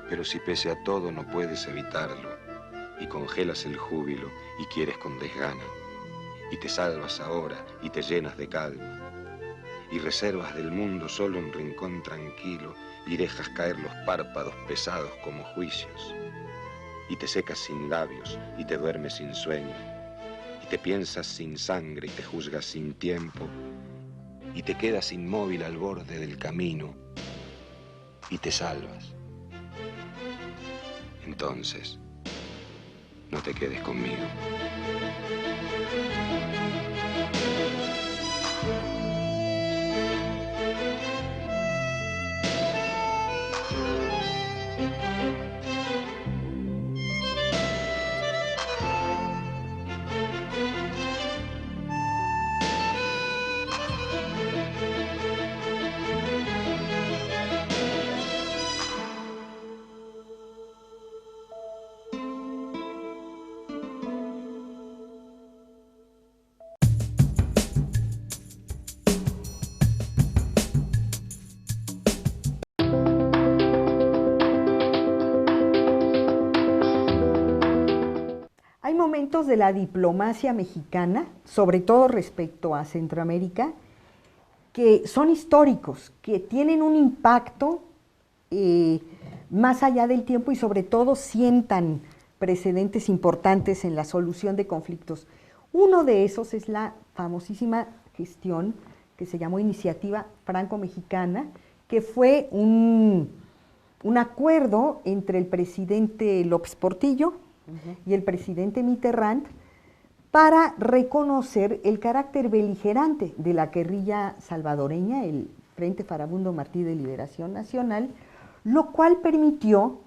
Speaker 6: Pero si pese a todo no puedes evitarlo, y congelas el júbilo y quieres con desgana, y te salvas ahora y te llenas de calma, y reservas del mundo solo un rincón tranquilo, y dejas caer los párpados pesados como juicios, y te secas sin labios y te duermes sin sueño, te piensas sin sangre y te juzgas sin tiempo, y te quedas inmóvil al borde del camino, y te salvas. Entonces, no te quedes conmigo.
Speaker 1: Hay momentos de la diplomacia mexicana, sobre todo respecto a Centroamérica, que son históricos, que tienen un impacto más allá del tiempo y sobre todo sientan precedentes importantes en la solución de conflictos. Uno de esos es la famosísima gestión que se llamó Iniciativa Franco-Mexicana, que fue un acuerdo entre el presidente López Portillo y el presidente Mitterrand para reconocer el carácter beligerante de la guerrilla salvadoreña, el Frente Farabundo Martí de Liberación Nacional, lo cual permitió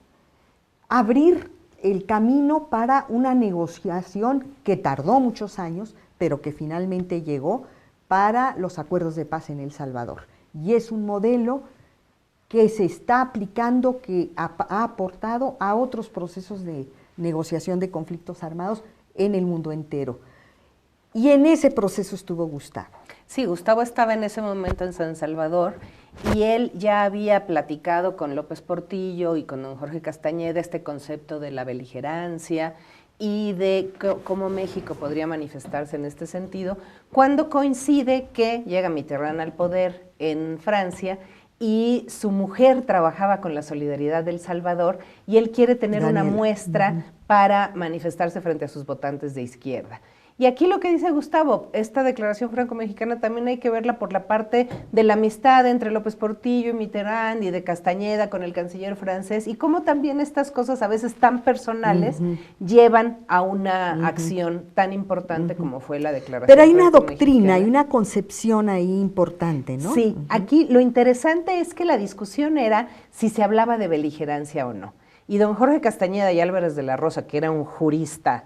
Speaker 1: abrir el camino para una negociación que tardó muchos años, pero que finalmente llegó para los acuerdos de paz en El Salvador. Y es un modelo que se está aplicando, que ha aportado a otros procesos de negociación de conflictos armados en el mundo entero. Y en ese proceso estuvo Gustavo.
Speaker 2: Sí, Gustavo estaba en ese momento en San Salvador y él ya había platicado con López Portillo y con don Jorge Castañeda este concepto de la beligerancia y de cómo México podría manifestarse en este sentido, cuando coincide que llega Mitterrand al poder en Francia y su mujer trabajaba con la Solidaridad del Salvador y él quiere tener una muestra para manifestarse frente a sus votantes de izquierda. Y aquí lo que dice Gustavo, esta declaración franco-mexicana también hay que verla por la parte de la amistad entre López Portillo y Mitterrand y de Castañeda con el canciller francés y cómo también estas cosas a veces tan personales llevan a una acción tan importante como fue la declaración.
Speaker 1: Pero hay una doctrina, hay una concepción ahí importante, ¿no?
Speaker 2: Sí, aquí lo interesante es que la discusión era si se hablaba de beligerancia o no. Y don Jorge Castañeda y Álvarez de la Rosa, que era un jurista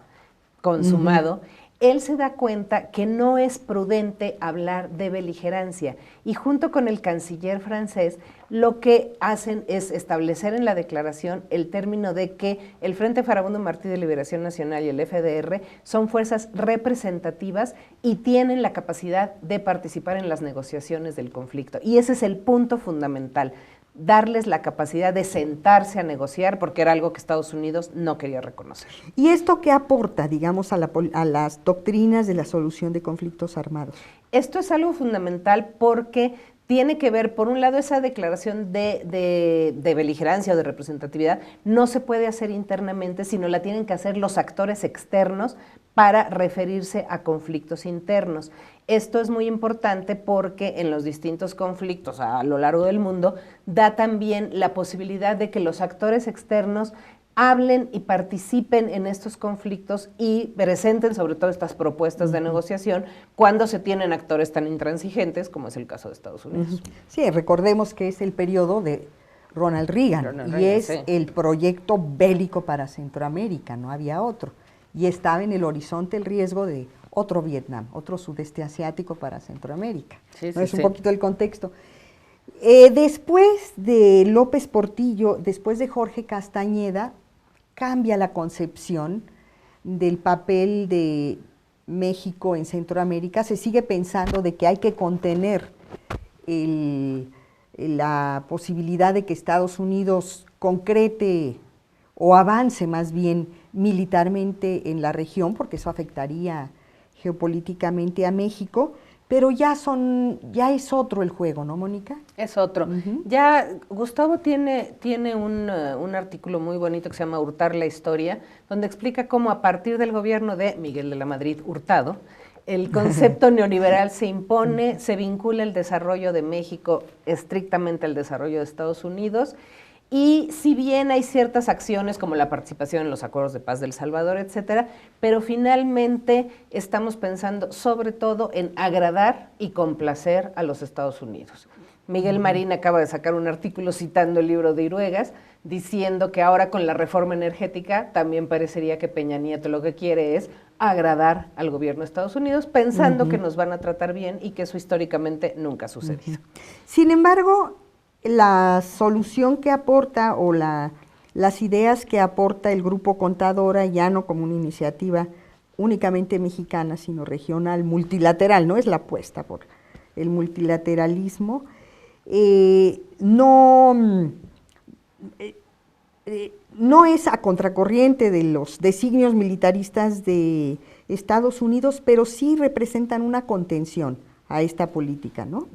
Speaker 2: consumado, él se da cuenta que no es prudente hablar de beligerancia y junto con el canciller francés lo que hacen es establecer en la declaración el término de que el Frente Farabundo Martí de Liberación Nacional y el FDR son fuerzas representativas y tienen la capacidad de participar en las negociaciones del conflicto. Y ese es el punto fundamental, darles la capacidad de sentarse a negociar, porque era algo que Estados Unidos no quería reconocer.
Speaker 1: ¿Y esto qué aporta, digamos, a las doctrinas de la solución de conflictos armados?
Speaker 2: Esto es algo fundamental porque tiene que ver, por un lado, esa declaración de beligerancia o de representatividad no se puede hacer internamente, sino la tienen que hacer los actores externos para referirse a conflictos internos. Esto es muy importante porque en los distintos conflictos a lo largo del mundo da también la posibilidad de que los actores externos hablen y participen en estos conflictos y presenten sobre todo estas propuestas de negociación cuando se tienen actores tan intransigentes como es el caso de Estados Unidos.
Speaker 1: Sí, recordemos que es el periodo de Ronald Reagan y es
Speaker 2: sí,
Speaker 1: el proyecto bélico para Centroamérica, no había otro. Y estaba en el horizonte el riesgo de otro Vietnam, otro sudeste asiático para Centroamérica.
Speaker 2: Sí,
Speaker 1: ¿No? Es un
Speaker 2: sí.
Speaker 1: poquito el contexto. Después de López Portillo, después de Jorge Castañeda, cambia la concepción del papel de México en Centroamérica. Se sigue pensando de que hay que contener la posibilidad de que Estados Unidos concrete o avance más bien militarmente en la región, porque eso afectaría geopolíticamente a México, pero ya es otro el juego, ¿no, Mónica?
Speaker 2: Es otro. Ya Gustavo tiene un artículo muy bonito que se llama Hurtar la Historia, donde explica cómo a partir del gobierno de Miguel de la Madrid Hurtado, el concepto neoliberal se impone, se vincula el desarrollo de México estrictamente al desarrollo de Estados Unidos. Y si bien hay ciertas acciones como la participación en los acuerdos de paz del Salvador, etcétera, pero finalmente estamos pensando sobre todo en agradar y complacer a los Estados Unidos. Miguel Marín acaba de sacar un artículo citando el libro de Iruegas, diciendo que ahora con la reforma energética también parecería que Peña Nieto lo que quiere es agradar al gobierno de Estados Unidos, pensando que nos van a tratar bien y que eso históricamente nunca ha sucedido.
Speaker 1: Sin embargo, la solución que aporta o las ideas que aporta el Grupo Contadora, ya no como una iniciativa únicamente mexicana, sino regional, multilateral, no es la apuesta por el multilateralismo, no es a contracorriente de los designios militaristas de Estados Unidos, pero sí representan una contención a esta política, ¿no?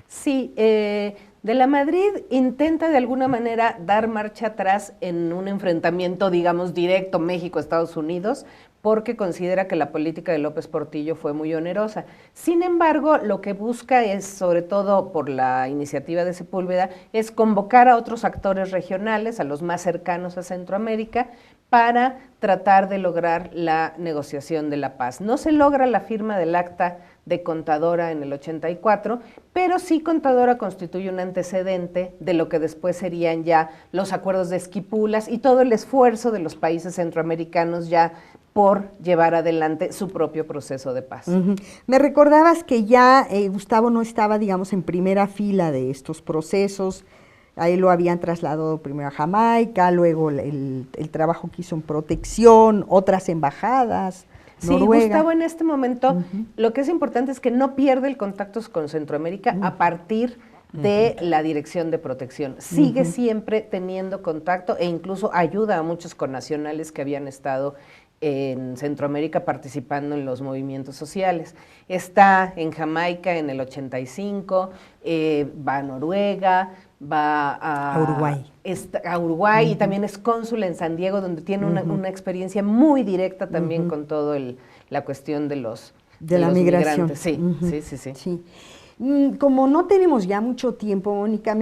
Speaker 2: Sí, de la Madrid intenta de alguna manera dar marcha atrás en un enfrentamiento, digamos, directo México-Estados Unidos, porque considera que la política de López Portillo fue muy onerosa. Sin embargo, lo que busca es, sobre todo por la iniciativa de Sepúlveda, es convocar a otros actores regionales, a los más cercanos a Centroamérica, para tratar de lograr la negociación de la paz. No se logra la firma del acta de Contadora en el 84, pero sí Contadora constituye un antecedente de lo que después serían ya los acuerdos de Esquipulas y todo el esfuerzo de los países centroamericanos ya por llevar adelante su propio proceso de paz.
Speaker 1: Me recordabas que ya Gustavo no estaba, digamos, en primera fila de estos procesos. A él lo habían trasladado primero a Jamaica, luego el trabajo que hizo en protección, otras embajadas, Noruega.
Speaker 2: Sí, Gustavo en este momento, lo que es importante es que no pierde el contacto con Centroamérica a partir de la Dirección de Protección. Sigue siempre teniendo contacto e incluso ayuda a muchos connacionales que habían estado en Centroamérica participando en los movimientos sociales. Está en Jamaica en el 85, va a Noruega, va a Uruguay y también es cónsul en San Diego, donde tiene una experiencia muy directa también con todo la cuestión de
Speaker 1: la migración.
Speaker 2: Migrantes. Sí.
Speaker 1: Como no tenemos ya mucho tiempo, Mónica,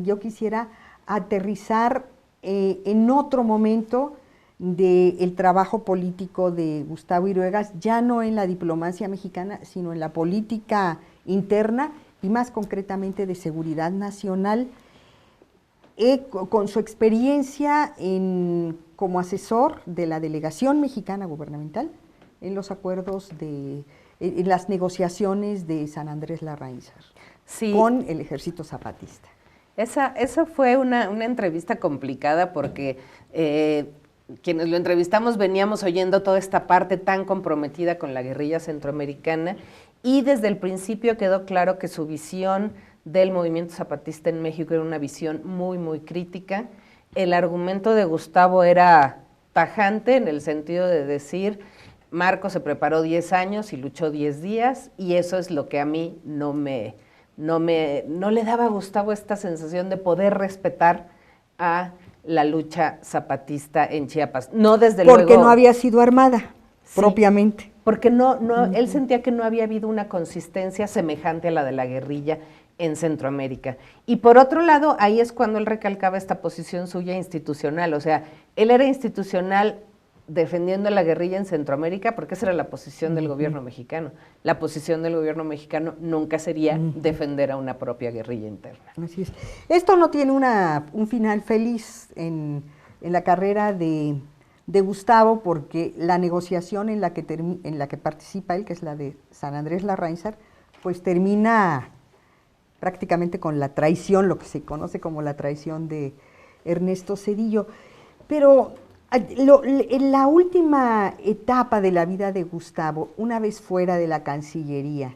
Speaker 1: yo quisiera aterrizar en otro momento del trabajo político de Gustavo Iruegas, ya no en la diplomacia mexicana, sino en la política interna y más concretamente de seguridad nacional, con su experiencia como asesor de la delegación mexicana gubernamental en los acuerdos en las negociaciones de San Andrés Larraínzar
Speaker 2: Sí.
Speaker 1: con el ejército zapatista.
Speaker 2: Esa fue una entrevista complicada porque quienes lo entrevistamos veníamos oyendo toda esta parte tan comprometida con la guerrilla centroamericana y desde el principio quedó claro que su visión del movimiento zapatista en México era una visión muy, muy crítica. El argumento de Gustavo era tajante en el sentido de decir, Marcos se preparó 10 años y luchó 10 días y eso es lo que a mí no le daba a Gustavo esta sensación de poder respetar a la lucha zapatista en Chiapas. No desde luego.
Speaker 1: Porque no había sido armada,
Speaker 2: Sí,
Speaker 1: propiamente.
Speaker 2: Porque él sentía que no había habido una consistencia semejante a la de la guerrilla en Centroamérica. Y por otro lado, ahí es cuando él recalcaba esta posición suya institucional. O sea, él era institucional defendiendo a la guerrilla en Centroamérica porque esa era la posición del gobierno mexicano. La posición del gobierno mexicano nunca sería defender a una propia guerrilla interna.
Speaker 1: Así es. Esto no tiene un final feliz en la carrera de Gustavo, porque la negociación en la que participa él, que es la de San Andrés Larraínzar, pues termina prácticamente con la traición, lo que se conoce como la traición de Ernesto Zedillo. Pero en la última etapa de la vida de Gustavo, una vez fuera de la Cancillería,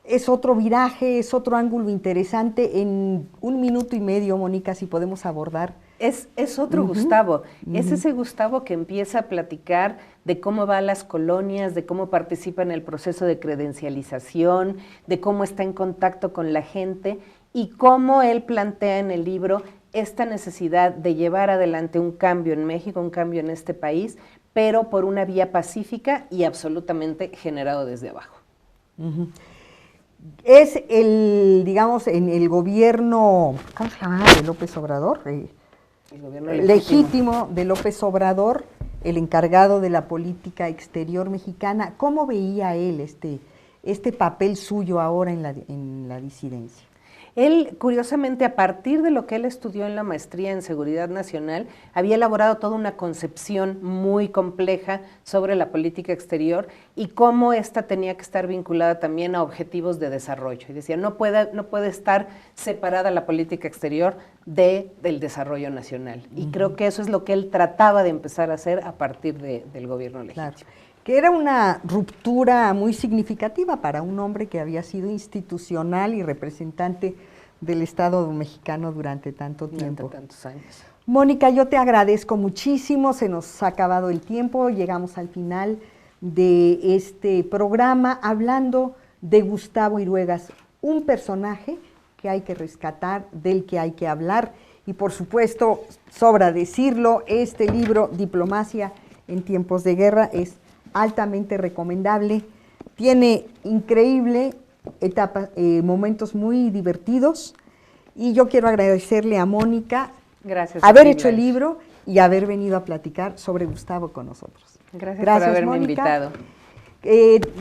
Speaker 1: es otro viraje, es otro ángulo interesante. En 1 minuto y medio, Mónica, si podemos abordar.
Speaker 2: Es otro Gustavo, es ese Gustavo que empieza a platicar de cómo va a las colonias, de cómo participa en el proceso de credencialización, de cómo está en contacto con la gente y cómo él plantea en el libro esta necesidad de llevar adelante un cambio en México, un cambio en este país, pero por una vía pacífica y absolutamente generado desde abajo.
Speaker 1: Es digamos, en el gobierno, ¿cómo se llama? De López Obrador,
Speaker 2: El gobierno
Speaker 1: legítimo de López Obrador, el encargado de la política exterior mexicana. ¿Cómo veía él este papel suyo ahora en la disidencia?
Speaker 2: Él, curiosamente, a partir de lo que él estudió en la maestría en Seguridad Nacional, había elaborado toda una concepción muy compleja sobre la política exterior y cómo ésta tenía que estar vinculada también a objetivos de desarrollo. Y decía, no puede estar separada la política exterior del desarrollo nacional. Y creo que eso es lo que él trataba de empezar a hacer a partir del gobierno legítimo.
Speaker 1: Claro, que era una ruptura muy significativa para un hombre que había sido institucional y representante del Estado mexicano durante tanto tiempo.
Speaker 2: Durante tantos años.
Speaker 1: Mónica, yo te agradezco muchísimo, se nos ha acabado el tiempo, llegamos al final de este programa hablando de Gustavo Iruegas, un personaje que hay que rescatar, del que hay que hablar, y por supuesto, sobra decirlo, este libro, Diplomacia en tiempos de guerra, es altamente recomendable, tiene increíble momentos muy divertidos, y yo quiero agradecerle a Mónica haber hecho el libro y haber venido a platicar sobre Gustavo con nosotros.
Speaker 2: Gracias por haberme
Speaker 1: Mónica.
Speaker 2: invitado.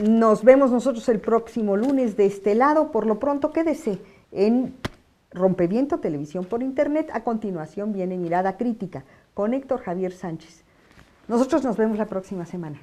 Speaker 1: Nos vemos nosotros el próximo lunes de este lado. Por lo pronto, quédese en Rompeviento Televisión por Internet. A continuación viene Mirada Crítica con Héctor Javier Sánchez. Nosotros nos vemos la próxima semana.